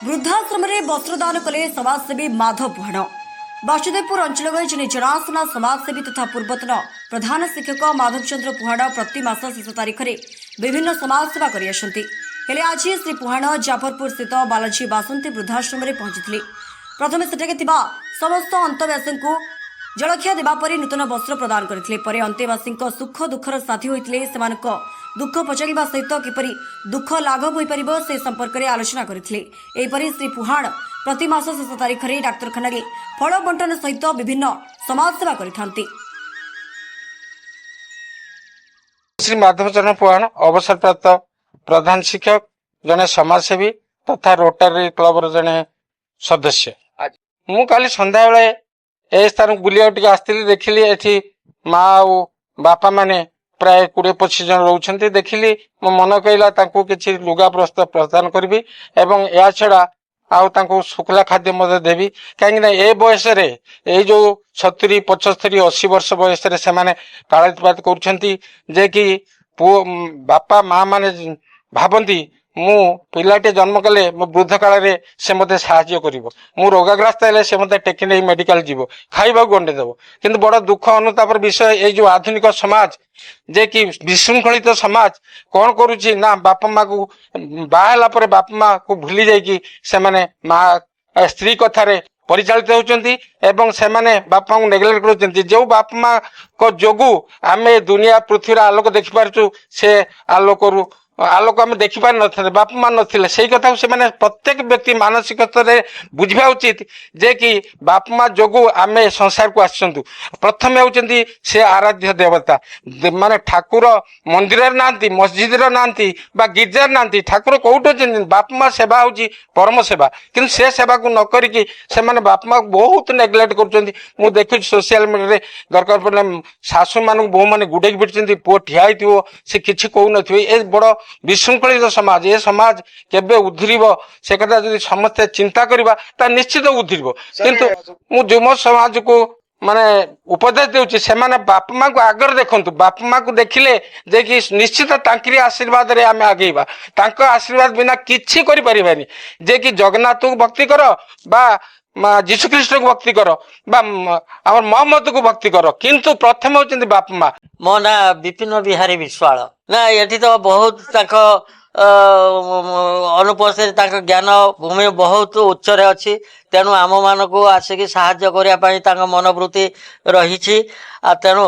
वृद्धाश्रम वस्त्रदान कले समाजसेवी माधव पुहाण। बासुदेवपुर अंचल जने जनाशुना समाजसेवी तथा पूर्वतन प्रधान शिक्षक माधव चंद्र पुहाण प्रति मास शेष तारीख में विभिन्न समाजसेवा कर आज श्री पुहाण जाफरपुर स्थित बालाजी बासंती वृद्धाश्रम में पहुंची। प्रथम सेठाके समस्त अंतवासी को जलखिया देवापर नूतन वस्त्र प्रदान करते अंतेवासी सुख दुखर साथी होते दुख पचारिबा सहित किपरि दुख लाघव हो पार से संपर्क में आलोचना करते। श्री पुहाण प्रति मास शेष तारीख में डाक्तखाना फल बंटन सहित विभिन्न समाजसेवा करथांती। श्री माधवचरण पुहाण अवसरप्राप्त प्रधान शिक्षक जने समाजसेवी तथा रोटारी क्लब जने सदस्य। मु काली संध्या बेले ए स्थान बुलिया आसती देखिली एठी माँ और बापा माने प्राय 20-25 जन रोचंती देखिली मो मन कहला तांको किछि लुगा प्रस्ताव प्रदान करबी एवं या छड़ा आउ तांको शुक्ला खाद्य मदे देवी कहीं ए बयस रे ए जो 70, 75, 80 वर्ष बयस रे से माने कालातिपात करूछंती जे कि बापा माँ माने भाबंती मु पिलाटे जन्म कले मो वृद्ध काल रे से मते सहाय्य करिवो मु रोगाग्रस्त हेले से मते टेकी नै मेडिकल जीवो खाइबा गंडे देबो। किंतु बड़ दुख अनुतापर विषय ए जो आधुनिक समाज जे कि विशृंखलित समाज कौन करुछि ना बापा माँ को बाहला पर बापा माँ को भूली जाइकी से माने माँ स्त्री कथारे परिचालित होउचंती एवं से माने बापा को नेग्लेक्ट करूचंती। जो बापा माँ को जोगु आमे दुनिया पृथ्वी आलोक देखि पारछु से आलोक आम देखी पार न बापा माँ नथिले से कथा से माने प्रत्येक व्यक्ति मानसिक स्तर में बुझा उचित जे कि बापा माँ जोगु आमे संसार को आसचंतु। प्रथम होउचंती से आराध्य देवता माने ठाकुर मंदिर नांती मस्जिद नांती बा गिरजार नांती ठाकुर कोउठ अछंती बापा माँ सेवा होउची परम सेवा किंतु से सेवा को न करिकी से माने बापा माँ बहुत नेग्लेक्ट करचंती। मु देखि सोशल मीडिया रे दरकार पड़ले सासू मानु बहु माने गुडे बिटचंती पुओ ठिया हिथिबो से किछि कहू नथिबे ए बड़ विशृंखलित समाज ए समाज केबे उद्धरिब से कथा यदि समस्त चिंता करबा ता निश्चित उद्धरिब। किंतु मु जुम समाज को माने उपदेश देउची से माने बापा माँ को आगर देखंतु बापा माँ को देखिले जे कि निश्चित तांकरी आशीर्वाद रे आमे आगेबा तांको आशीर्वाद बिना किछि करि परिबानी जे कि जगन्नाथ को भक्ति करो बा जीशु ख्रीष्ट को भक्ति करो बा हमर मोहम्मद को भक्ति करो किंतु प्रथम होचंती बापा माँ। मो ना विपिन बिहारी विश्वाल ना ये तो बहुत अनुपस्थित ज्ञान भूमि बहुत उच्च अच्छी तेणु आम मान को आसिक साहाय्य करने मनोवृत्ति रही तेणु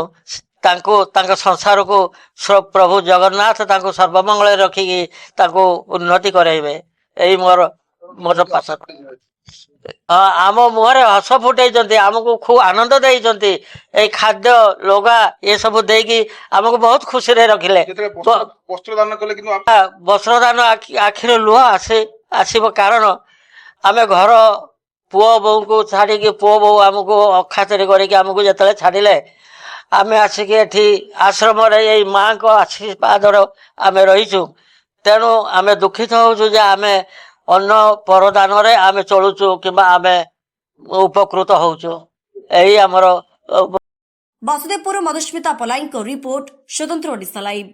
संसार को प्रभु जगन्नाथ सर्वमंगल रखिकी उन्नति कराइबे यही मोर पास आम मुहरे हस फुटे आमको खूब आनंद दे खाद्य लोगा ये सब देकी आमको बहुत खुशी रे रखिले। वस्त्रदान आखिर लुह आसब कारण आम घर पुओ बो को छाड़ी पुओ बो आमको अखातिर करमको जो छाड़े आम आसिक आश्रम माँ को आशीर्वाद आम रहीचु तेणु आम दुखित होचु आम अन्न परदान आम चलुचु कि आम उपकृत होचु यही आमर। बासुदेवपुर मधुस्मिता पलाई रिपोर्ट स्वतंत्र ओडिशा लाइव।